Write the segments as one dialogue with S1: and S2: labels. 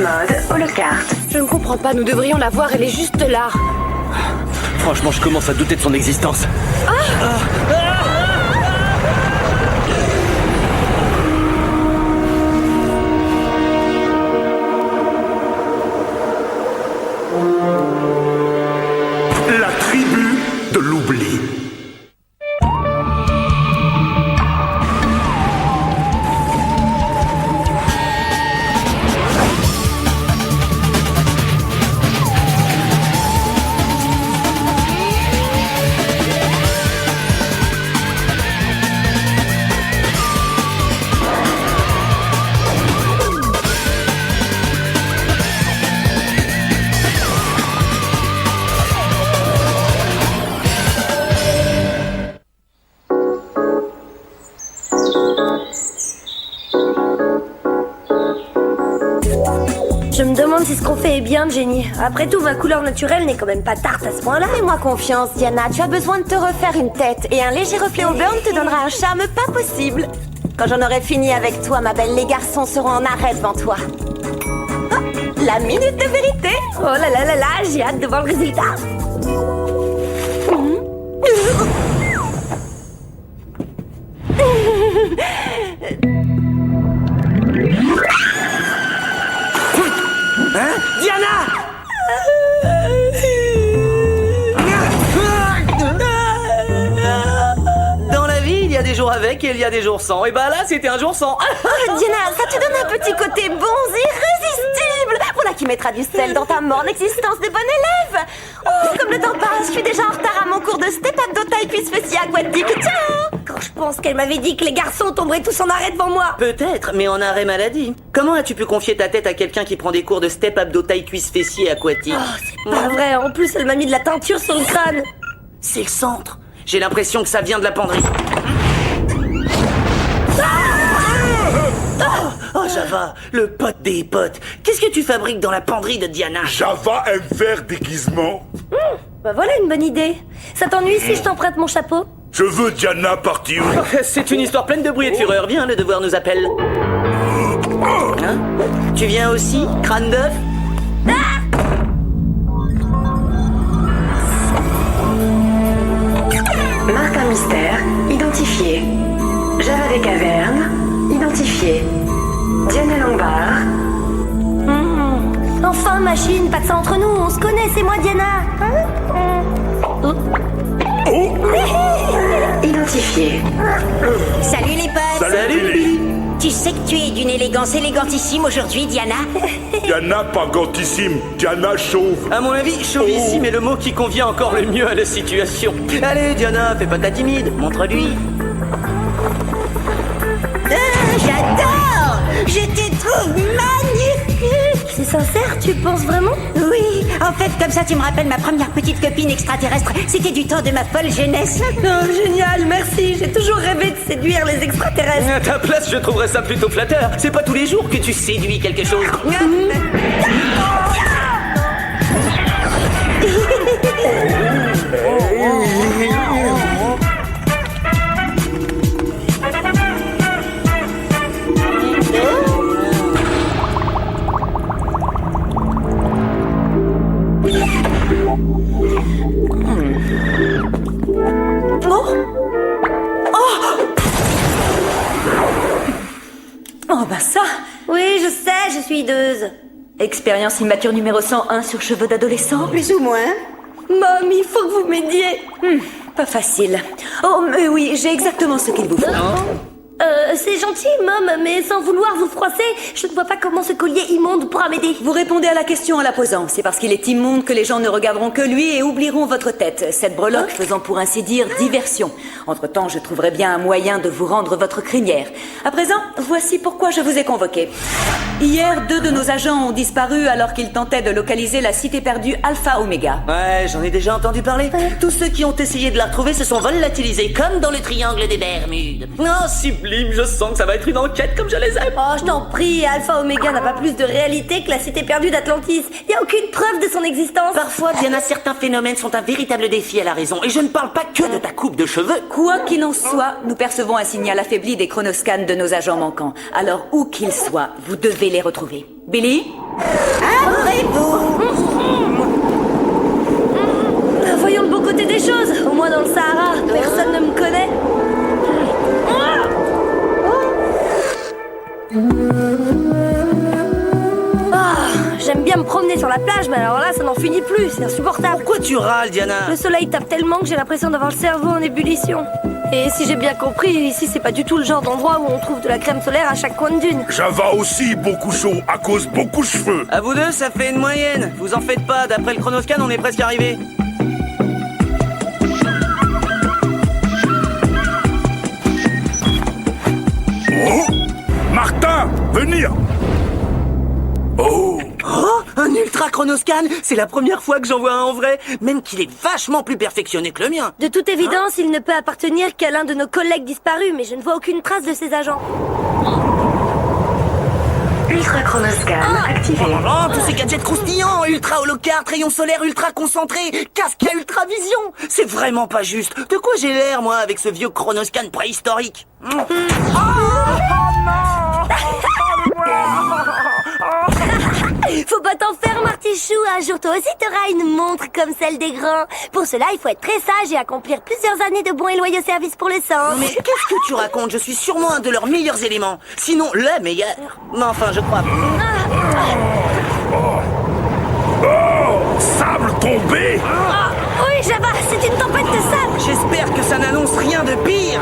S1: Mode holocarte.
S2: Je ne comprends pas, nous devrions la voir, elle est juste là.
S3: Franchement, je commence à douter de son existence.
S4: La tribu de l'oubli.
S5: Je me demande si ce qu'on fait est bien, Jenny. Après tout, ma couleur naturelle n'est quand même pas tarte à ce point-là.
S6: Fais-moi confiance, Diana. Tu as besoin de te refaire une tête. Et un léger reflet au burn te donnera un charme pas possible. Quand j'en aurai fini avec toi, ma belle, les garçons seront en arrêt devant toi. Oh, la minute de vérité.
S5: Oh là là là là, j'ai hâte de voir le résultat.
S3: Hein? Diana! Dans la vie, il y a des jours avec et il y a des jours sans. Et bah là, c'était un jour sans.
S6: Diana, ça te donne un petit côté bon, irrésistible. Voilà qui mettra du sel dans ta morne existence de bon élève. Oh, comme le temps passe, je suis déjà en retard à mon cours de step-up de taille cuisse fessier aquatique. Tiens!
S5: Quand je pense qu'elle m'avait dit que les garçons tomberaient tous en arrêt devant moi.
S3: Peut-être, mais en arrêt maladie. Comment as-tu pu confier ta tête à quelqu'un qui prend des cours de step abdos taille cuisse fessier aquatique?
S5: Oh, c'est pas vrai. En plus, elle m'a mis de la teinture sur le crâne.
S3: C'est le centre. J'ai l'impression que ça vient de la penderie. Oh, Java, le pote des potes. Qu'est-ce que tu fabriques dans la penderie de Diana?
S4: Java aime faire déguisement.
S5: Bah voilà une bonne idée. Ça t'ennuie si je t'emprunte mon chapeau?
S4: Je veux Diana partir.
S3: C'est une histoire pleine de bruit et de fureur. Viens, le devoir nous appelle. Hein? Tu viens aussi, crâne d'œuf?
S1: Marque un mystère, identifié. Java des cavernes, identifié. Diana Lombard.
S5: Enfin, machine, pas de ça entre nous. On se connaît, c'est moi, Diana.
S1: Identifié.
S6: Salut les potes.
S3: Salut, Billy.
S6: Tu sais que tu es d'une élégance élégantissime aujourd'hui, Diana.
S4: Diana pas gantissime, Diana chauve.
S3: À mon avis, chauvissime est le mot qui convient encore le mieux à la situation. Allez, Diana, fais pas ta timide, montre-lui.
S6: J'adore. Je te trouve magnifique.
S5: C'est sincère, tu penses vraiment?
S6: Oui, en fait, comme ça, tu me rappelles ma première petite copine extraterrestre. C'était du temps de ma folle jeunesse.
S5: Oh, génial, merci. J'ai toujours rêvé de séduire les extraterrestres.
S3: À ta place, je trouverais ça plutôt flatteur. C'est pas tous les jours que tu séduis quelque chose.
S7: Oh bah ça!
S5: Oui, je sais, je suis hideuse.
S7: Expérience immature numéro 101 sur cheveux d'adolescent?
S6: Plus ou moins.
S5: Mom, il faut que vous m'aidiez.
S7: Pas facile. Oh, mais oui, j'ai exactement ce qu'il vous faut.
S5: C'est gentil, Mom, mais sans vouloir vous froisser, je ne vois pas comment ce collier immonde pourra m'aider.
S7: Vous répondez à la question en la posant. C'est parce qu'il est immonde que les gens ne regarderont que lui et oublieront votre tête. Cette breloque faisant pour ainsi dire diversion. Entre-temps, je trouverai bien un moyen de vous rendre votre crinière. À présent, voici pourquoi je vous ai convoqué. Hier, 2 de nos agents ont disparu alors qu'ils tentaient de localiser la cité perdue Alpha Omega.
S3: Ouais, j'en ai déjà entendu parler. Tous ceux qui ont essayé de la retrouver se sont volatilisés, comme dans le triangle des Bermudes. Oh, sublime, je sens que ça va être une enquête comme je les aime.
S5: Oh, je t'en prie, Alpha Omega n'a pas plus de réalité que la cité perdue d'Atlantis. Il n'y a aucune preuve de son existence.
S3: Parfois, Diana, certains phénomènes sont un véritable défi à la raison. Et je ne parle pas que de ta coupe de cheveux.
S7: Quoi qu'il en soit, nous percevons un signal affaibli des chronoscans de nos agents manquants. Alors, où qu'ils soient, vous devez les retrouver. Billy?
S5: Voyons le beau côté des choses. Au moins dans le Sahara, personne ne me connaît. J'aime bien me promener sur la plage, mais alors là, ça n'en finit plus. C'est insupportable.
S3: Pourquoi tu râles, Diana?
S5: Le soleil tape tellement que j'ai l'impression d'avoir le cerveau en ébullition. Et si j'ai bien compris, ici, c'est pas du tout le genre d'endroit où on trouve de la crème solaire à chaque coin de dune.
S4: Java aussi beaucoup chaud à cause beaucoup cheveux.
S3: À vous deux, ça fait une moyenne. Vous en faites pas, d'après le chronoscan, on est presque arrivé.
S4: Oh, Martin, venir. Oh,
S3: Un ultra chronoscan, c'est la première fois que j'en vois un en vrai, même qu'il est vachement plus perfectionné que le mien.
S5: De toute évidence, il ne peut appartenir qu'à l'un de nos collègues disparus, mais je ne vois aucune trace de ses agents.
S1: Ultra chronoscan activé.
S3: Oh, tous ces gadgets croustillants, ultra holocard, rayon solaire ultra concentré, casque à ultra vision. C'est vraiment pas juste. De quoi j'ai l'air, moi, avec ce vieux chronoscan préhistorique?
S5: Faut pas t'en faire, Martichou. Un jour, toi aussi, t'auras une montre comme celle des grands. Pour cela, il faut être très sage et accomplir plusieurs années de bons et loyaux services pour le sang.
S3: Mais qu'est-ce que tu racontes? Je suis sûrement un de leurs meilleurs éléments. Sinon, le meilleur. Mais enfin, je crois.
S4: oh, sable tombé.
S5: Oui, Java, c'est une tempête de sable.
S3: J'espère que ça n'annonce rien de pire.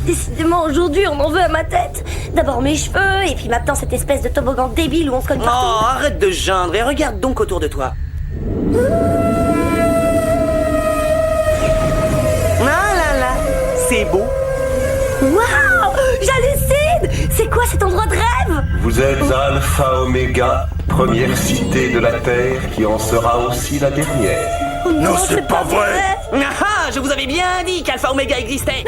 S5: Décidément, aujourd'hui, on en veut à ma tête. D'abord mes cheveux, et puis maintenant cette espèce de toboggan débile où on se cogne partout.
S3: Oh, arrête de geindre et regarde donc autour de toi. Ah là là, c'est beau.
S5: Waouh, j'hallucine. C'est quoi cet endroit de rêve?
S8: Vous êtes Alpha Oméga, première cité de la Terre qui en sera aussi la dernière.
S4: Non, c'est pas vrai.
S3: Ah, je vous avais bien dit qu'Alpha Oméga existait.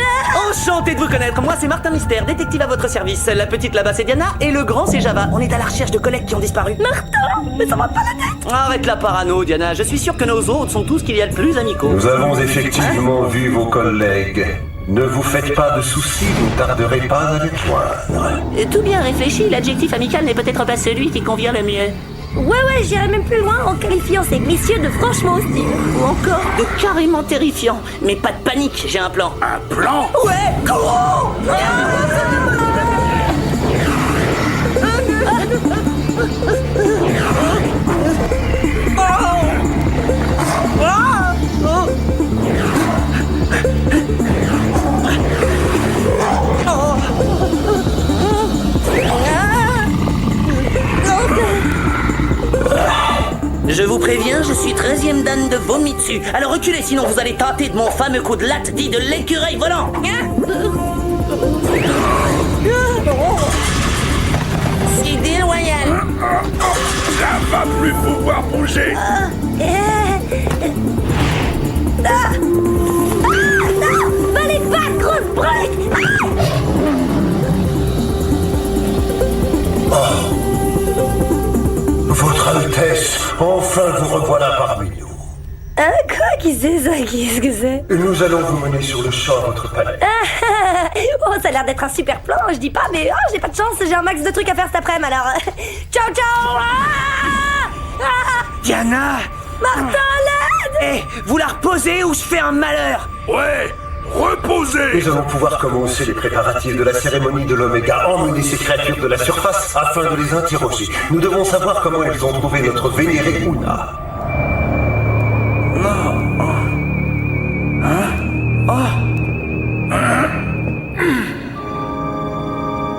S3: Enchanté de vous connaître. Moi, c'est Martin Mystère, détective à votre service. La petite là-bas, c'est Diana, et le grand, c'est Java. On est à la recherche de collègues qui ont disparu.
S5: Martin, mais ça va pas la tête.
S3: Arrête la parano, Diana. Je suis sûr que nos hôtes sont tous qu'il y a de plus amicaux.
S8: Nous avons effectivement vu vos collègues. Ne vous faites pas de soucis, vous ne tarderez pas à les joindre.
S3: Tout bien réfléchi, l'adjectif amical n'est peut-être pas celui qui convient le mieux.
S5: Ouais, j'irais même plus loin en qualifiant ces messieurs de franchement hostiles.
S3: Ou encore de carrément terrifiant. Mais pas de panique, j'ai un plan.
S4: Un plan?
S3: Ouais, courons! Je vous préviens, je suis 13e dan de vomi dessus. Alors reculez, sinon vous allez tâter de mon fameux coup de latte dit de l'écureuil volant. C'est déloyal.
S4: Ça va plus pouvoir bouger.
S5: Allez, pas grosse break.
S8: Votre Altesse, enfin vous revoilà parmi nous.
S5: Quoi? Qui c'est ça? Qu'est-ce que c'est?
S8: Nous allons vous mener sur le champ à votre palais.
S5: Oh, ça a l'air d'être un super plan, je dis pas, mais j'ai pas de chance, j'ai un max de trucs à faire cet après-midi, alors... ciao, ciao.
S3: Diana!
S5: Martin, l'aide!
S3: Vous la reposez ou je fais un malheur?
S4: Ouais, reposez.
S8: Nous allons pouvoir commencer les préparatifs de la cérémonie de l'Oméga, emmener ces créatures de la surface afin de les interroger. Nous devons savoir comment elles ont trouvé notre vénérée Una.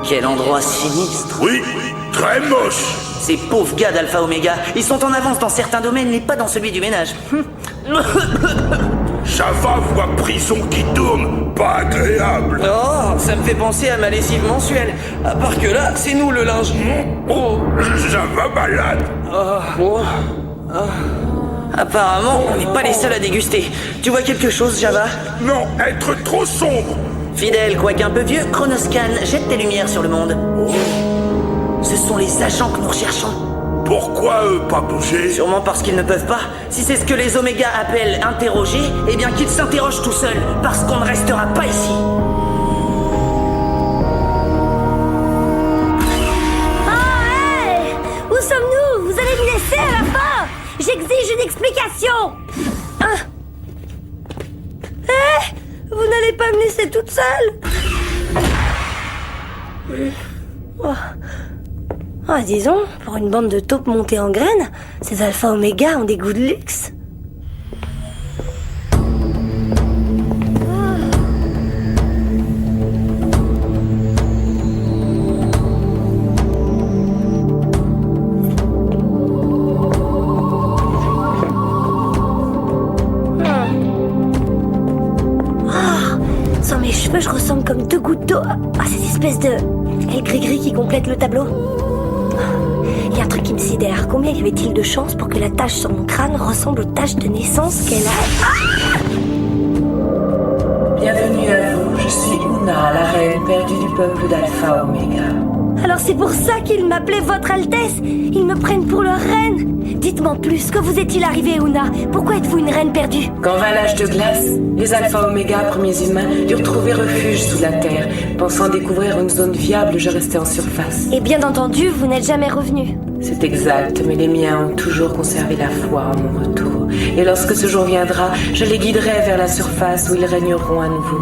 S3: Quel endroit sinistre.
S4: Oui, très moche.
S3: Ces pauvres gars d'Alpha Omega, ils sont en avance dans certains domaines, mais pas dans celui du ménage.
S4: Java voit prison qui tourne. Pas agréable.
S3: Oh, ça me fait penser à ma lessive mensuelle. À part que là, c'est nous le linge.
S4: Oh, Java malade.
S3: Apparemment, on n'est pas les seuls à déguster. Tu vois quelque chose, Java?
S4: Non, être trop sombre.
S3: Fidèle, quoique un peu vieux, Chronoscan, jette tes lumières sur le monde. Ce sont les agents que nous recherchons.
S4: Pourquoi pas bouger?
S3: Sûrement parce qu'ils ne peuvent pas. Si c'est ce que les Oméga appellent interroger, eh bien qu'ils s'interrogent tout seuls, parce qu'on ne restera pas ici.
S5: Oh, hey! Où sommes-nous? Vous allez me laisser à la fin! J'exige une explication! Vous n'allez pas me laisser toute seule? Disons, pour une bande de taupes montées en graines, ces Alpha Oméga ont des goûts de luxe. Sans mes cheveux, je ressemble comme deux gouttes d'eau à ces espèces de ailes gris-gris qui complètent le tableau. Il y a un truc qui me sidère. Combien y avait-il de chances pour que la tache sur mon crâne ressemble aux taches de naissance qu'elle a?
S1: Bienvenue à vous, je suis Una, la reine perdue du peuple d'Alpha Omega.
S5: Alors c'est pour ça qu'ils m'appelaient Votre Altesse. Ils me prennent pour leur reine. Dites-moi plus, que vous est-il arrivé, Una? Pourquoi êtes-vous une reine perdue?
S1: Quand vint l'âge de glace, les Alpha Omega, premiers humains, durent trouver refuge sous la terre. Pensant découvrir une zone viable, je restais en surface.
S5: Et bien entendu, vous n'êtes jamais revenu.
S1: C'est exact, mais les miens ont toujours conservé la foi en mon retour. Et lorsque ce jour viendra, je les guiderai vers la surface où ils régneront à nouveau.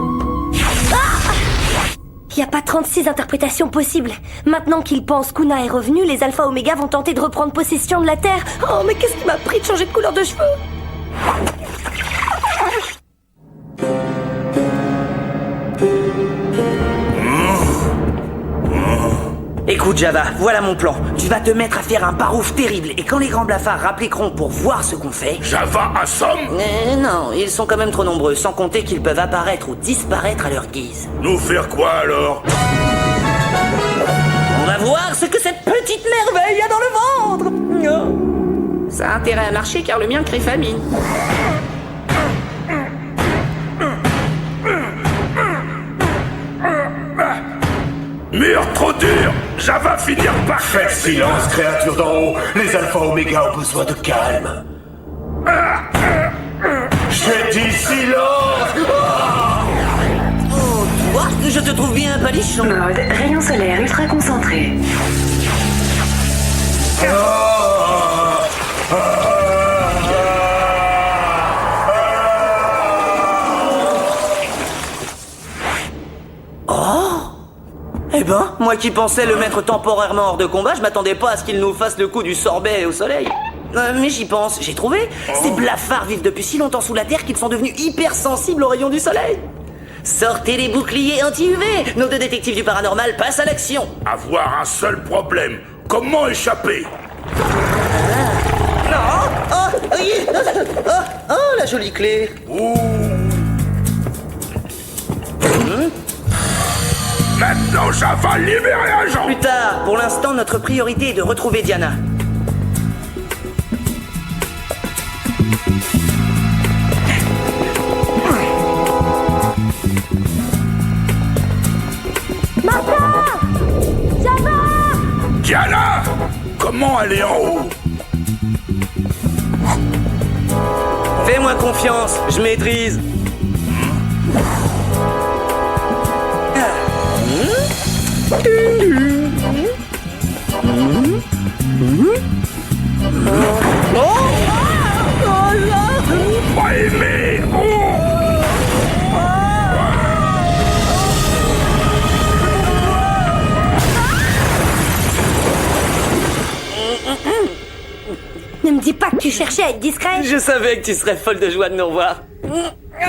S5: Il n'y a pas 36 interprétations possibles. Maintenant qu'ils pensent qu'Una est revenue, les Alpha Oméga vont tenter de reprendre possession de la Terre. Oh, mais qu'est-ce qui m'a pris de changer de couleur de cheveux?
S3: Écoute Java, voilà mon plan. Tu vas te mettre à faire un barouf terrible, et quand les grands blafards rappliqueront pour voir ce qu'on fait...
S4: Java assomme.
S3: Non, ils sont quand même trop nombreux, sans compter qu'ils peuvent apparaître ou disparaître à leur guise.
S4: Nous faire quoi alors?
S3: On va voir ce que cette petite merveille a dans le ventre. Ça a intérêt à marcher car le mien crée famine.
S4: Mur trop dur. Java finir par
S8: Faites silence, créature d'en haut. Les Alpha Oméga ont besoin de calme. J'ai dit silence.
S3: Oh, toi, je te trouve bien palichon.
S1: Mode rayon solaire ultra concentré.
S3: Eh ben, moi qui pensais le mettre temporairement hors de combat, je m'attendais pas à ce qu'il nous fasse le coup du sorbet au soleil. Mais j'y pense, j'ai trouvé. Ces blafards vivent depuis si longtemps sous la terre qu'ils sont devenus hypersensibles aux rayons du soleil. Sortez les boucliers anti-UV. Nos deux détectives du paranormal passent à l'action.
S4: avoir un seul problème. Comment échapper?
S3: Non. Oh, oui. Oh, la jolie clé.
S4: Ouh. Maintenant, Java, libérer un Jean.
S3: Plus tard, pour l'instant, notre priorité est de retrouver Diana.
S4: Diana, comment aller en haut?
S3: Fais-moi confiance, je maîtrise.
S4: Pas aimé.
S5: Ne me dis pas que tu chercher à être discret.
S3: Je savais que tu serais folle de joie de nous revoir.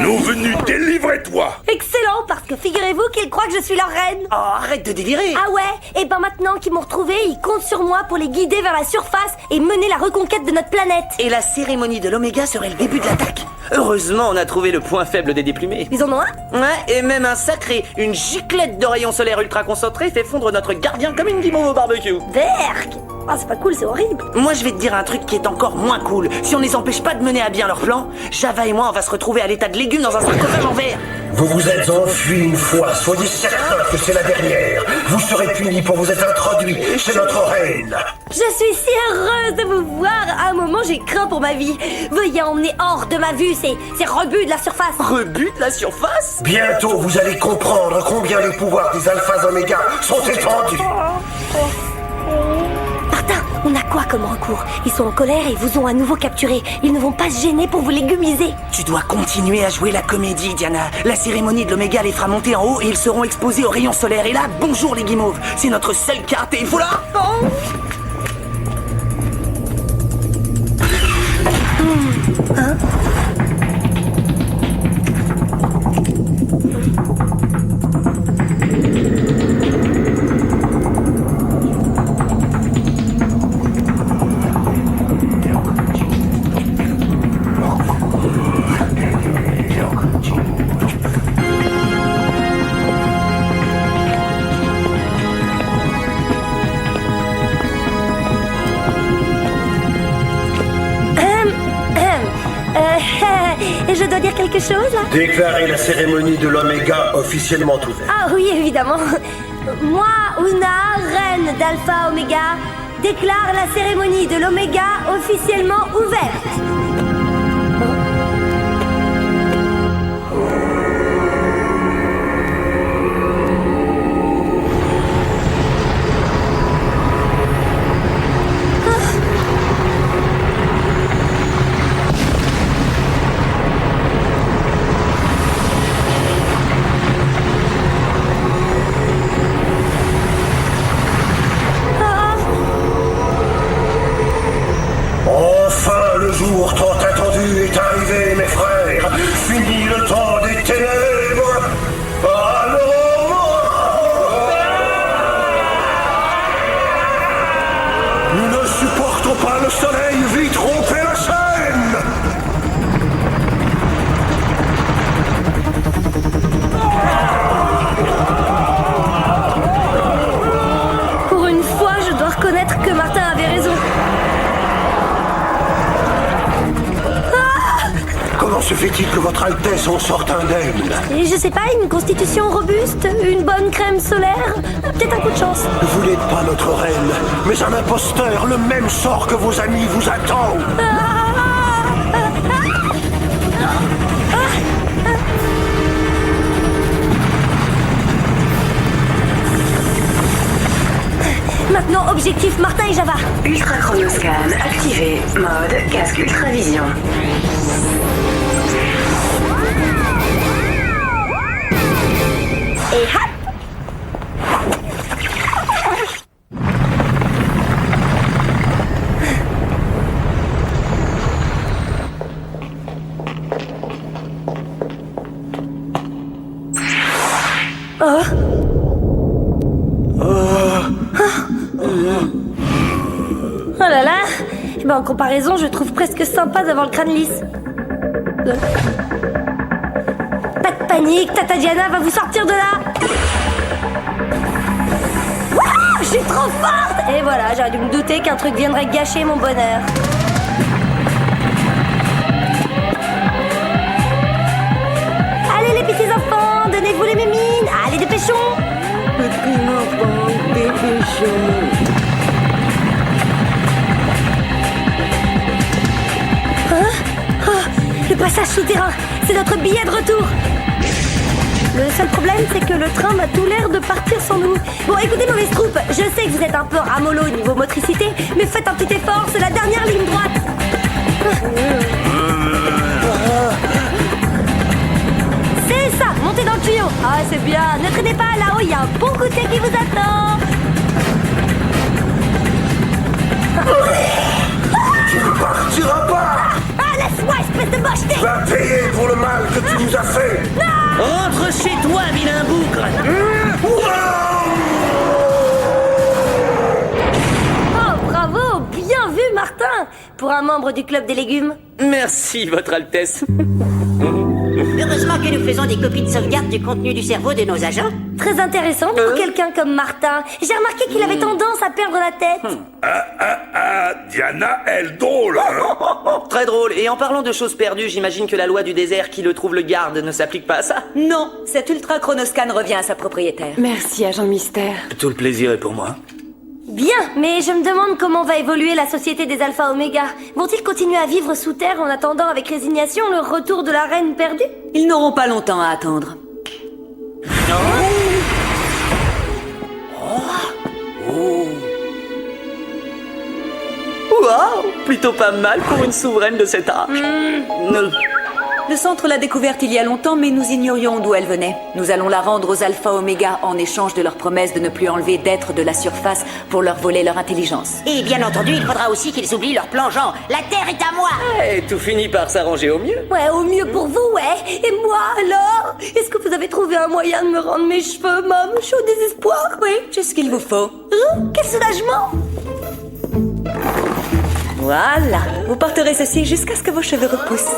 S4: Nous venus, délivrez-toi.
S5: Excellent, parce que figurez-vous qu'ils croient que je suis leur reine.
S3: Oh, arrête de délirer.
S5: Ah ouais? Et ben maintenant qu'ils m'ont retrouvé, ils comptent sur moi pour les guider vers la surface et mener la reconquête de notre planète.
S3: Et la cérémonie de l'Oméga serait le début de l'attaque. Heureusement, on a trouvé le point faible des déplumés.
S5: Ils en ont un?
S3: Ouais, et même un sacré, une giclette de rayons solaires ultra concentrés fait fondre notre gardien comme une guimauve au barbecue.
S5: Berk! Ah, c'est pas cool, c'est horrible.
S3: Moi, je vais te dire un truc qui est encore moins cool. Si on les empêche pas de mener à bien leur plan, Java et moi, on va se retrouver à l'état de légumes dans un sarcophage en verre.
S8: Vous vous êtes enfuis une fois, soyez certain que c'est la dernière. Vous serez punis pour vous être introduits chez notre reine.
S5: Je suis si heureuse de vous voir. À un moment, j'ai craint pour ma vie. Veuillez emmener hors de ma vue ces rebuts de la surface.
S3: Rebut de la surface?
S8: Bientôt, vous allez comprendre combien les pouvoirs des alphas oméga sont étendus.
S5: Martin, on a quoi comme recours? Ils sont en colère et ils vous ont à nouveau capturé. Ils ne vont pas se gêner pour vous légumiser.
S3: Tu dois continuer à jouer la comédie, Diana. La cérémonie de l'Oméga les fera monter en haut et ils seront exposés aux rayons solaires. Et là, bonjour les guimauves. C'est notre seule carte et il faut la... Oh.
S5: Hein? Je dois dire quelque chose, là?
S8: Déclarez la cérémonie de l'Oméga officiellement ouverte.
S5: Ah oui, évidemment. Moi, Una, reine d'Alpha Oméga, déclare la cérémonie de l'Oméga officiellement ouverte.
S8: Le jour tant attendu est arrivé, mes frères. Fini le temps des ténèbres. Alors, nous ne supportons pas le soleil, vite rompez la chaîne.
S5: Pour une fois, je dois reconnaître que Martin avait raison.
S8: Comment se fait-il que votre Altesse en sorte indemne?
S5: Et je sais pas, une constitution robuste, une bonne crème solaire, peut-être un coup de chance.
S8: Vous n'êtes pas notre reine, mais un imposteur. Le même sort que vos amis vous attend.
S5: Maintenant, objectif Martin et Java.
S1: Ultra chronoscan activé. Mode casque ultravision.
S5: Et hop! Oh là là! Eh ben, en comparaison, je trouve presque sympa d'avoir le crâne lisse. Pas de panique, Tata Diana va vous sortir de là! Wouah, je suis trop forte! Et voilà, j'aurais dû me douter qu'un truc viendrait gâcher mon bonheur. Allez les petits enfants, donnez-vous les mémines! Allez, dépêchons!
S3: Petit enfant, dépêchons.
S5: Le passage souterrain, c'est notre billet de retour. Le seul problème, c'est que le train m'a tout l'air de partir sans nous. Bon, écoutez, mauvaise troupe, je sais que vous êtes un peu ramollo niveau motricité, mais faites un petit effort, c'est la dernière ligne droite. C'est ça, montez dans le tuyau. Ah, c'est bien, ne traînez pas, là-haut, il y a un bon goûter qui vous attend.
S8: Tu ne partiras pas. Tu vas payer pour le mal que tu nous as fait.
S3: Rentre chez toi, vilain bougre.
S5: Oh, bravo! Bien vu, Martin! Pour un membre du Club des légumes.
S3: Merci, Votre Altesse.
S9: Heureusement que nous faisons des copies de sauvegarde du contenu du cerveau de nos agents.
S5: Très intéressant pour quelqu'un comme Martin. J'ai remarqué qu'il avait tendance à perdre la tête.
S4: Diana, elle drôle, hein?
S3: Très drôle. Et en parlant de choses perdues, j'imagine que la loi du désert qui le trouve le garde ne s'applique pas à ça.
S7: Non, cet ultra chronoscan revient à sa propriétaire.
S1: Merci, agent mystère.
S3: Tout le plaisir est pour moi.
S5: Bien, mais je me demande comment va évoluer la société des Alpha Oméga. Vont-ils continuer à vivre sous terre en attendant avec résignation le retour de la reine perdue?
S7: Ils n'auront pas longtemps à attendre.
S3: Waouh, plutôt pas mal pour une souveraine de cet âge.
S7: Le centre l'a découverte il y a longtemps, mais nous ignorions d'où elle venait. Nous allons la rendre aux Alpha Oméga en échange de leur promesse de ne plus enlever d'êtres de la surface pour leur voler leur intelligence.
S9: Et bien entendu, il faudra aussi qu'ils oublient leur plan Jean. La Terre est à moi.
S3: Et tout finit par s'arranger au mieux.
S5: Ouais, au mieux pour vous, ouais. Et moi, alors? Est-ce que vous avez trouvé un moyen de me rendre mes cheveux, Mom? Je suis au désespoir.
S7: Oui, j'ai ce qu'il vous faut.
S5: Quel soulagement!
S7: Voilà, vous porterez ceci jusqu'à ce que vos cheveux repoussent.